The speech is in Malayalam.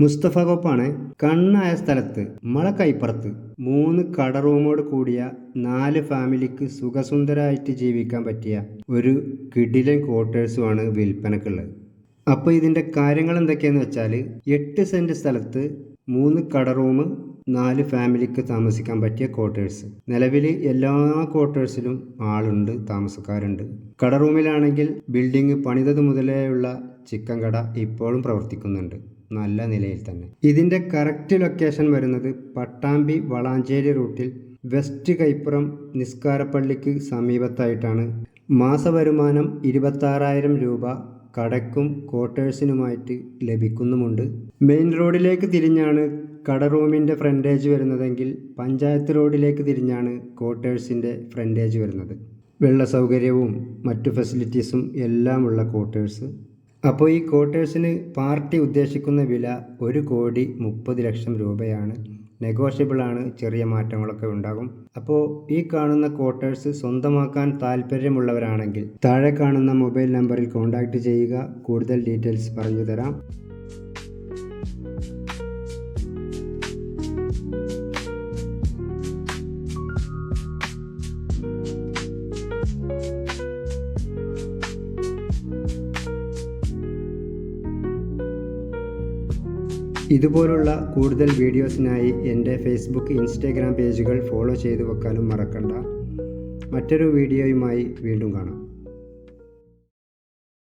മുസ്തഫ കോപ്പാണ്. കണ്ണായ സ്ഥലത്ത് മഴക്കൈപ്പുറത്ത് 3 കട റൂമോട് കൂടിയ 4 ഫാമിലിക്ക് സുഖസുന്ദരമായിട്ട് ജീവിക്കാൻ പറ്റിയ ഒരു കിടിലൻ ക്വാർട്ടേഴ്സുമാണ് വിൽപ്പനക്കുള്ളത്. അപ്പോൾ ഇതിൻ്റെ കാര്യങ്ങൾ എന്തൊക്കെയാണെന്ന് വെച്ചാൽ 8 സെൻറ്റ് സ്ഥലത്ത് 3 കട റൂം 4 ഫാമിലിക്ക് താമസിക്കാൻ പറ്റിയ ക്വാർട്ടേഴ്സ്. നിലവിൽ എല്ലാ ക്വാർട്ടേഴ്സിലും ആളുണ്ട്, താമസക്കാരുണ്ട്. കട റൂമിലാണെങ്കിൽ ബിൽഡിംഗ് പണിതത് മുതലേയുള്ള ചിക്കൻ കട ഇപ്പോഴും പ്രവർത്തിക്കുന്നുണ്ട്, നല്ല നിലയിൽ തന്നെ. ഇതിൻ്റെ കറക്റ്റ് ലൊക്കേഷൻ വരുന്നത് പട്ടാമ്പി വളാഞ്ചേരി റൂട്ടിൽ വെസ്റ്റ് കൈപ്പുറം നിസ്കാരപ്പള്ളിക്ക് സമീപത്തായിട്ടാണ്. മാസവരുമാനം 26,000 രൂപ കടയ്ക്കും ക്വാർട്ടേഴ്സിനുമായിട്ട് ലഭിക്കുന്നുമുണ്ട്. മെയിൻ റോഡിലേക്ക് തിരിഞ്ഞാണ് കട റൂമിൻ്റെ ഫ്രണ്ടേജ് വരുന്നതെങ്കിൽ പഞ്ചായത്ത് റോഡിലേക്ക് തിരിഞ്ഞാണ് ക്വാർട്ടേഴ്സിൻ്റെ ഫ്രണ്ടേജ് വരുന്നത്. വെള്ള സൗകര്യവും മറ്റു ഫെസിലിറ്റീസും എല്ലാമുള്ള ക്വാർട്ടേഴ്സ്. അപ്പോൾ ഈ ക്വാർട്ടേഴ്സിന് പാർട്ടി ഉദ്ദേശിക്കുന്ന വില 1,30,00,000 രൂപയാണ്. നെഗോഷ്യബിളാണ്, ചെറിയ മാറ്റങ്ങളൊക്കെ ഉണ്ടാകും. അപ്പോൾ ഈ കാണുന്ന ക്വാർട്ടേഴ്സ് സ്വന്തമാക്കാൻ താല്പര്യമുള്ളവരാണെങ്കിൽ താഴെ കാണുന്ന മൊബൈൽ നമ്പറിൽ കോൺടാക്റ്റ് ചെയ്യുക. കൂടുതൽ ഡീറ്റെയിൽസ് പറഞ്ഞു തരാം. ഇതുപോലുള്ള കൂടുതൽ വീഡിയോസിനായി എൻ്റെ ഫേസ്ബുക്ക്, ഇൻസ്റ്റാഗ്രാം പേജുകൾ ഫോളോ ചെയ്തു വെക്കാനും മറക്കണ്ട. മറ്റൊരു വീഡിയോയുമായി വീണ്ടും കാണാം.